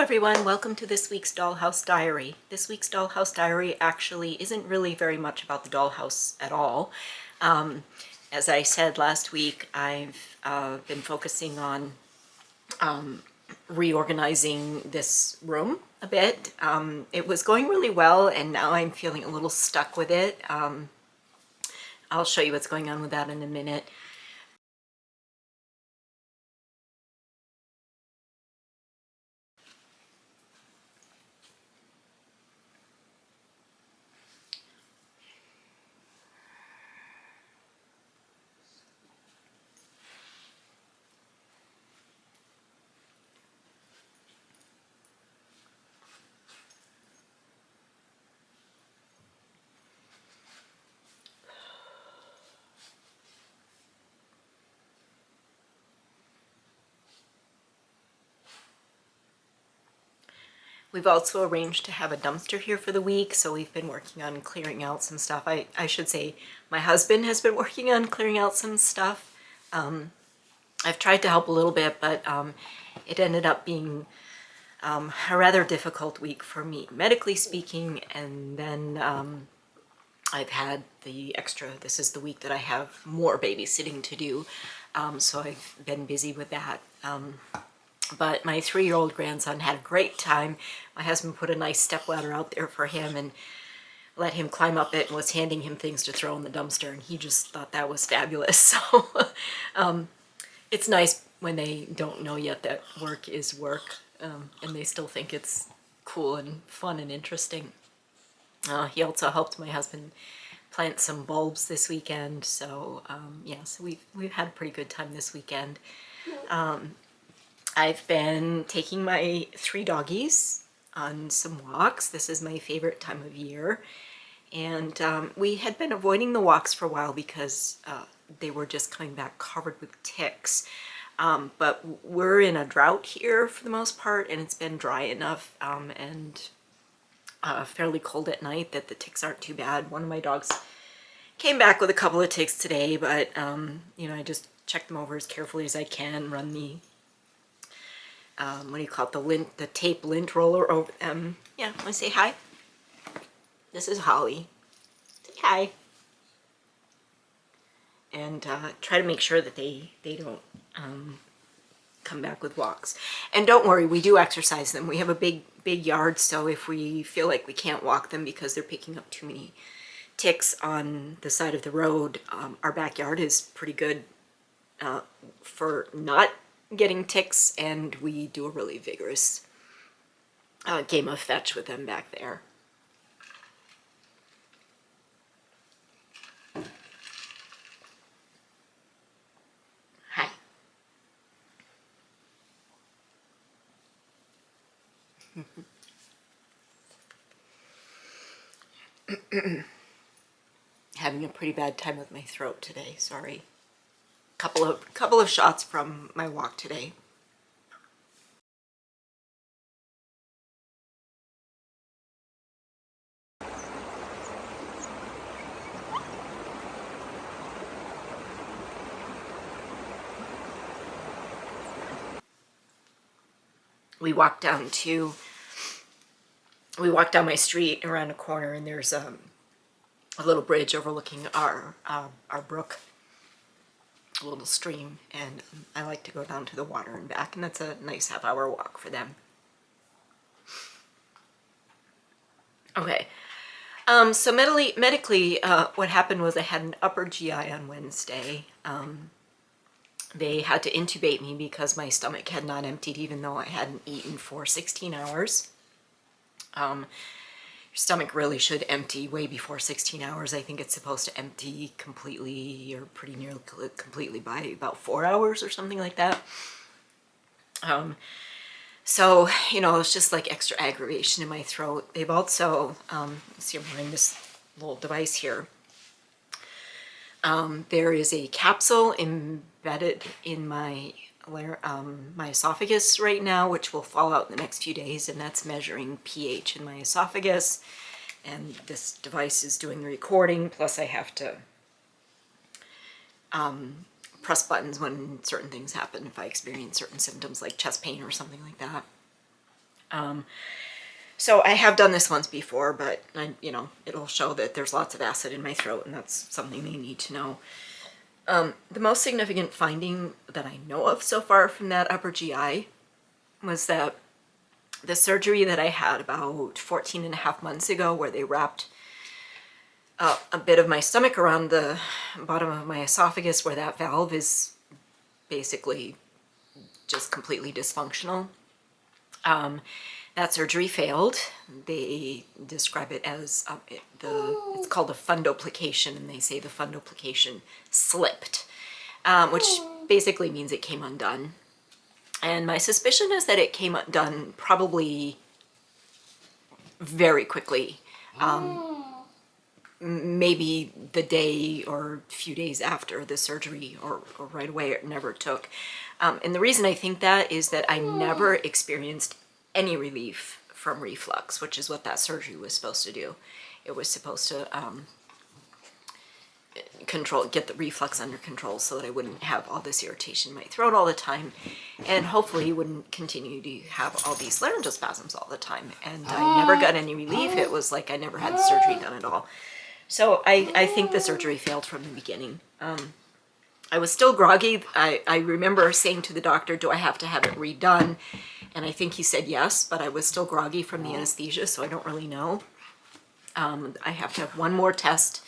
everyone, welcome to this week's Dollhouse Diary. This week's Dollhouse Diary actually isn't really very much about the dollhouse at all. As I said last week, I've been focusing on reorganizing this room a bit. It was going really well, and now I'm feeling a little stuck with it. I'll show you what's going on with that in a minute. We've also arranged to have a dumpster here for the week, so we've been working on clearing out some stuff. I should say my husband has been working on clearing out some stuff. I've tried to help a little bit, but it ended up being a rather difficult week for me, medically speaking, and then I've had the extra, this is the week that I have more babysitting to do, so I've been busy with that. But my 3-year-old grandson had a great time. My husband put a nice stepladder out there for him and let him climb up it and was handing him things to throw in the dumpster, and he just thought that was fabulous. So it's nice when they don't know yet that work is work, and they still think it's cool and fun and interesting. He also helped my husband plant some bulbs this weekend, so yeah, so we've had a pretty good time this weekend. I've been taking my 3 doggies on some walks. This is my favorite time of year. And we had been avoiding the walks for a while because they were just coming back covered with ticks. But we're in a drought here for the most part, and it's been dry enough and fairly cold at night that the ticks aren't too bad. One of my dogs came back with a couple of ticks today, but you know, I just check them over as carefully as I can, run the what do you call it, the tape lint roller over them. Yeah, want to say hi? This is Holly. Say hi. And try to make sure that they don't come back with walks. And don't worry, we do exercise them. We have a big yard, so if we feel like we can't walk them because they're picking up too many ticks on the side of the road, our backyard is pretty good for not getting ticks, and we do a really vigorous game of fetch with them back there. Hi. Having a pretty bad time with my throat today, sorry. Couple of shots from my walk today. We walked down my street around a corner, and there's a little bridge overlooking our brook, a little stream, and I like to go down to the water and back, and that's a nice half-hour walk for them. Okay, so medically, what happened was I had an upper GI on Wednesday. They had to intubate me because my stomach had not emptied, even though I hadn't eaten for 16 hours. Your stomach really should empty way before 16 hours. I think it's supposed to empty completely or pretty nearly completely by about 4 hours or something like that. So, you know, it's just like extra aggravation in my throat. They've also, see, I'm wearing this little device here. There is a capsule embedded in my esophagus right now, which will fall out in the next few days, and that's measuring pH in my esophagus. And this device is doing the recording, plus I have to press buttons when certain things happen, if I experience certain symptoms like chest pain or something like that. So I have done this once before, but it'll show that there's lots of acid in my throat, and that's something they need to know. The most significant finding that I know of so far from that upper GI was that the surgery that I had about 14 and a half months ago, where they wrapped a bit of my stomach around the bottom of my esophagus, where that valve is basically just completely dysfunctional. That surgery failed. They describe it as it's called a fundoplication, and they say the fundoplication slipped, which basically means it came undone. And my suspicion is that it came undone probably very quickly. Maybe the day or a few days after the surgery, or right away. It never took. And the reason I think that is that I never experienced any relief from reflux, which is what that surgery was supposed to do. It was supposed to get the reflux under control so that I wouldn't have all this irritation in my throat all the time, and hopefully wouldn't continue to have all these laryngeal spasms all the time. And I never got any relief. It was like I never had the surgery done at all. So I think the surgery failed from the beginning. I was still groggy. I remember saying to the doctor, do I have to have it redone? And I think he said yes, but I was still groggy from the anesthesia, so I don't really know. I have to have one more test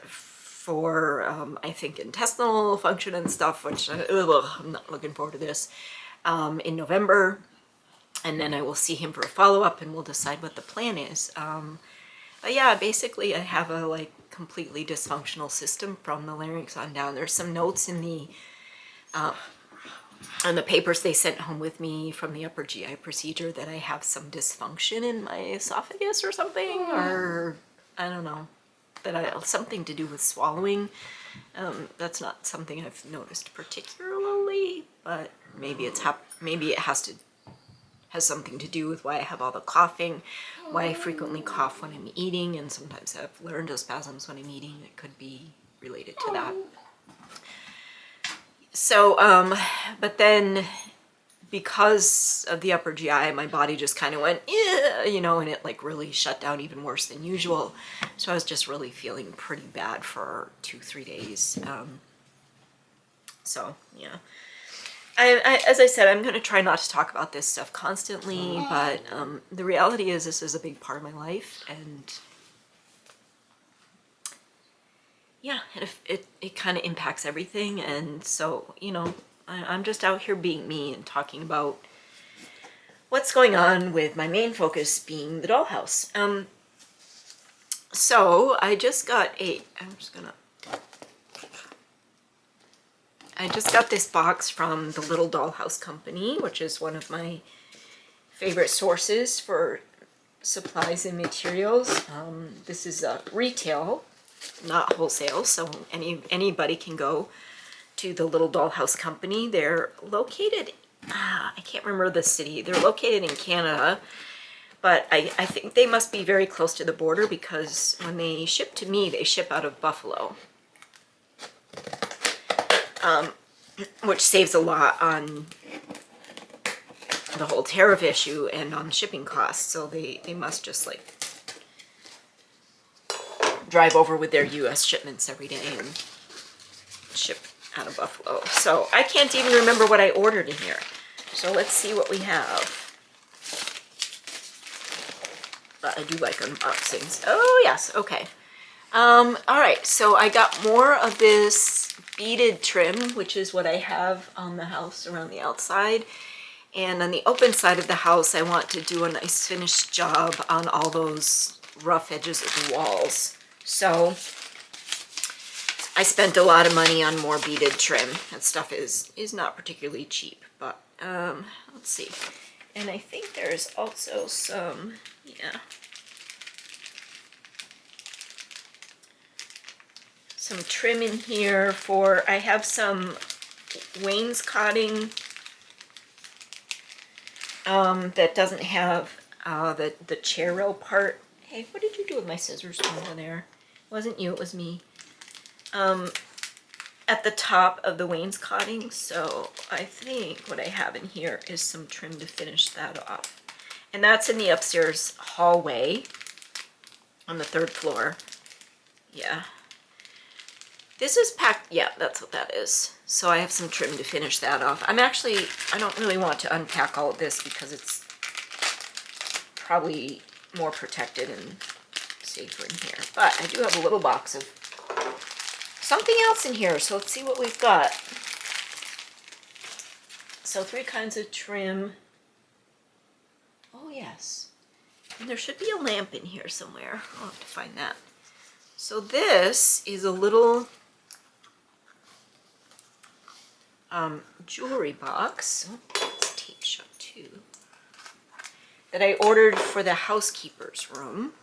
for, I think, intestinal function and stuff, which I'm not looking forward to this, in November. And then I will see him for a follow-up, and we'll decide what the plan is. But yeah, basically I have a completely dysfunctional system from the larynx on down. There's some notes in the papers they sent home with me from the upper GI procedure that I have some dysfunction in my esophagus or something, or I don't know, that I have something to do with swallowing. That's not something I've noticed particularly, but maybe it has something to do with why I have all the coughing, why I frequently cough when I'm eating, and sometimes have laryngeal spasms when I'm eating. It could be related to that. So, but then because of the upper GI, my body just kind of went, and it really shut down even worse than usual. So I was just really feeling pretty bad for 2-3 days. So yeah. As I said, I'm going to try not to talk about this stuff constantly, but the reality is this is a big part of my life, and yeah, it kind of impacts everything. And so, I'm just out here being me and talking about what's going on, with my main focus being the Dollhouse. So I just got this box from the Little Dollhouse company, which is one of my favorite sources for supplies and materials. This is retail, not wholesale, so anybody can go to the Little Dollhouse company. They're located, I can't remember the city. They're located in Canada, but I think they must be very close to the border, because when they ship to me, they ship out of Buffalo. Which saves a lot on the whole tariff issue and on shipping costs. So they must just drive over with their US shipments every day and ship out of Buffalo. So I can't even remember what I ordered in here. So let's see what we have. But I do like unboxings. Oh yes, okay. All right, so I got more of this beaded trim, which is what I have on the house around the outside. And on the open side of the house, I want to do a nice finished job on all those rough edges of the walls. So I spent a lot of money on more beaded trim. That stuff is not particularly cheap, but let's see. And I think there's also some, some trim in here for, I have some wainscoting that doesn't have the chair rail part. Hey, what did you do with my scissors over there? It wasn't you, it was me. at the top of the wainscoting, so I think what I have in here is some trim to finish that off. And that's in the upstairs hallway on the 3rd floor. Yeah. This is packed, yeah, that's what that is. So I have some trim to finish that off. I don't really want to unpack all of this because it's probably more protected and safer in here. But I do have a little box of something else in here, so let's see what we've got. So 3 kinds of trim. Oh yes. And there should be a lamp in here somewhere. I'll have to find that. So this is a little jewelry box. Oh, it's taped shut too. That I ordered for the housekeeper's room.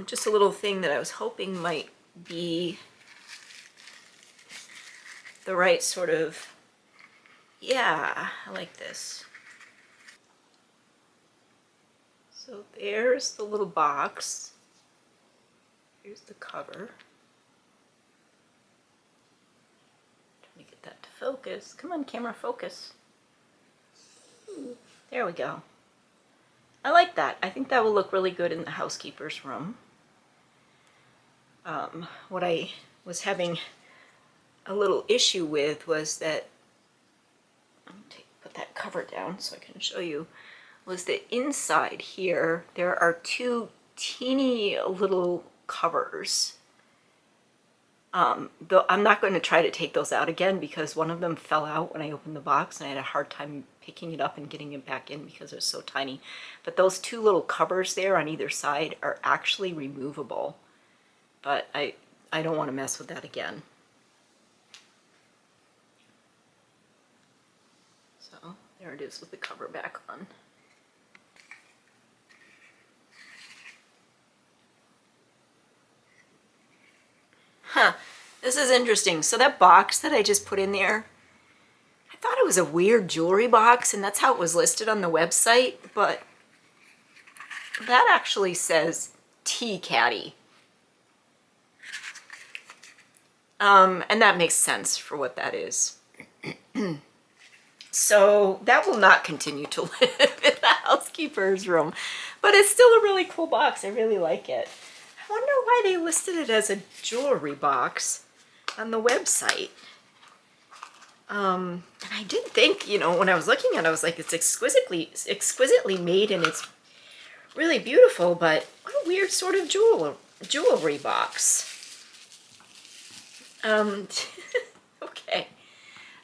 Just a little thing that I was hoping might be the right sort of, yeah, I like this. So there's the little box. Here's the cover. Trying to get that to focus. Come on, camera, focus. There we go. I like that. I think that will look really good in the housekeeper's room. What I was having a little issue with was that, put that cover down so I can show you, was that inside here there are 2 teeny little covers. Though I'm not going to try to take those out again because one of them fell out when I opened the box and I had a hard time picking it up and getting it back in because it was so tiny. But those 2 little covers there on either side are actually removable. But I don't want to mess with that again. So there it is with the cover back on. Huh, this is interesting. So that box that I just put in there, I thought it was a weird jewelry box and that's how it was listed on the website, but that actually says tea caddy. And that makes sense for what that is. So that will not continue to live in the housekeeper's room, but it's still a really cool box. I really like it. I wonder why they listed it as a jewelry box on the website. And I did think, you know, when I was looking at it, I was like, it's exquisitely made and it's really beautiful, but what a weird sort of jewelry box. Okay.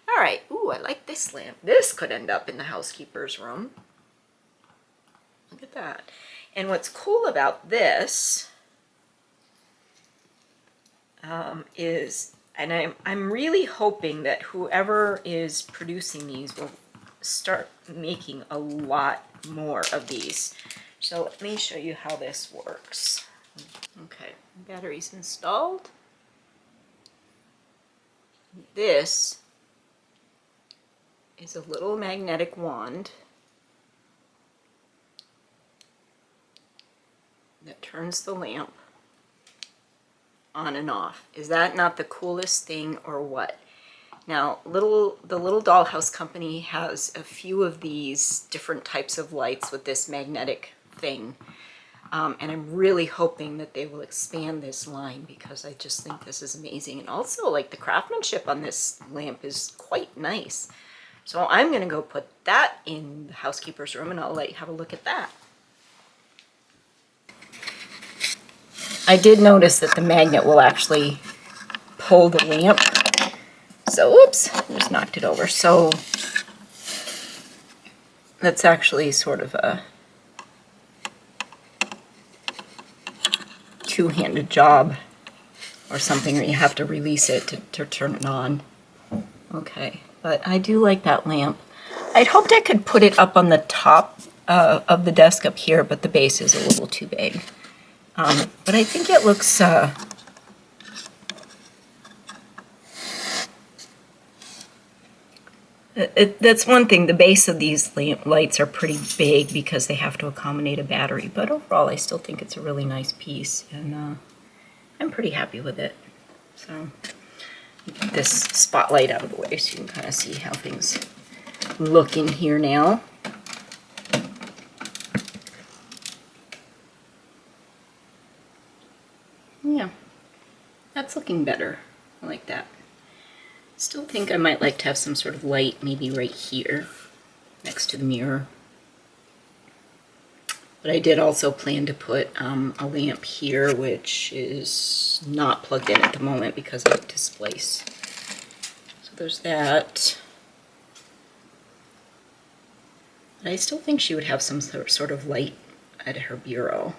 All right. Ooh, I like this lamp. This could end up in the housekeeper's room. Look at that. And what's cool about this is, and I'm really hoping that whoever is producing these will start making a lot more of these. So let me show you how this works. Okay, batteries installed. This is a little magnetic wand that turns the lamp on and off. Is that not the coolest thing or what? Now, the little Dollhouse company has a few of these different types of lights with this magnetic thing. And I'm really hoping that they will expand this line because I just think this is amazing. And also, like, the craftsmanship on this lamp is quite nice. So I'm going to go put that in the housekeeper's room and I'll let you have a look at that. I did notice that the magnet will actually pull the lamp. So, oops, I just knocked it over. So that's actually sort of a two-handed job or something, or you have to release it to turn it on. Okay, but I do like that lamp. I'd hoped I could put it up on the top of the desk up here, but the base is a little too big. But I think it looks That's one thing. The base of these lights are pretty big because they have to accommodate a battery, but overall I still think it's a really nice piece, and I'm pretty happy with it. So get this spotlight out of the way so you can kind of see how things look in here now. Yeah, that's looking better. I like that. Still think I might like to have some sort of light maybe right here next to the mirror. But I did also plan to put a lamp here, which is not plugged in at the moment because of displace. So there's that. But I still think she would have some sort of light at her bureau.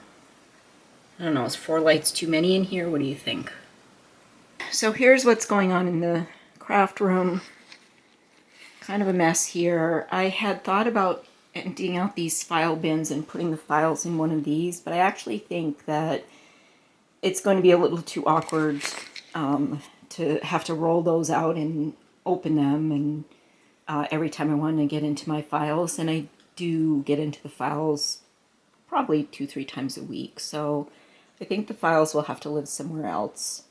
I don't know, is 4 lights too many in here? What do you think? So here's what's going on in the craft room. Kind of a mess here. I had thought about emptying out these file bins and putting the files in one of these, but I actually think that it's going to be a little too awkward to have to roll those out and open them and every time I want to get into my files, and I do get into the files probably 2-3 times a week, so I think the files will have to live somewhere else.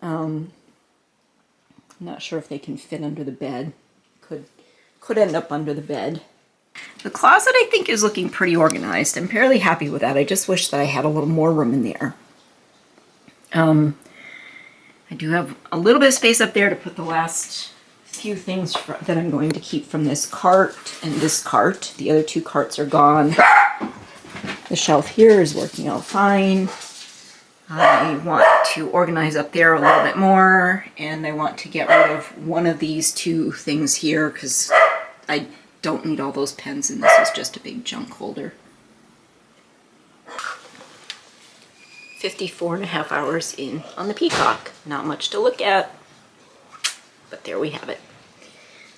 I'm not sure if they can fit under the bed. Could end up under the bed. The closet, I think, is looking pretty organized. I'm fairly happy with that. I just wish that I had a little more room in there. I do have a little bit of space up there to put the last few things that I'm going to keep from this cart and this cart. The other 2 carts are gone. The shelf here is working out fine. I want to organize up there a little bit more, and I want to get rid of one of these 2 things here because I don't need all those pens, and this is just a big junk holder. 54.5 hours in on the Peacock. Not much to look at, but there we have it.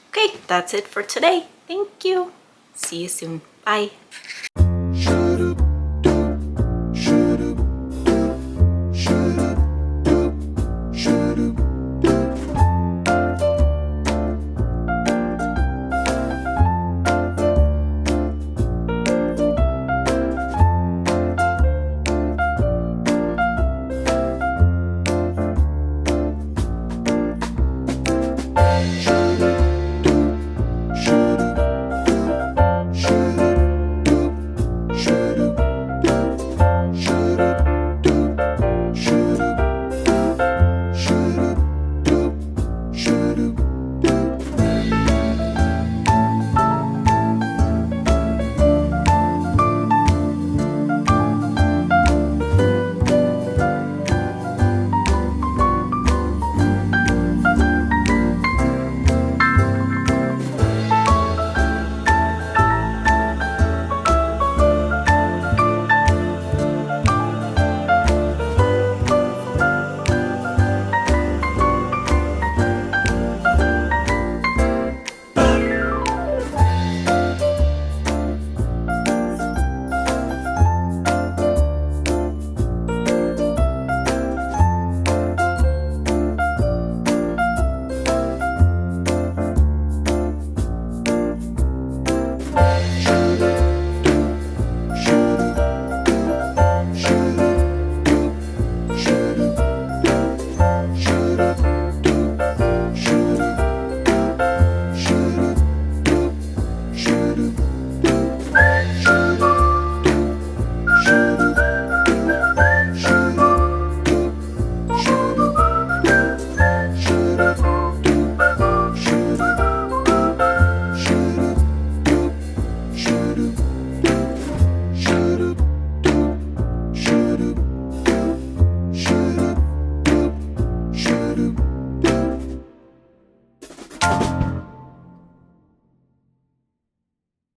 Okay, that's it for today. Thank you. See you soon. Bye.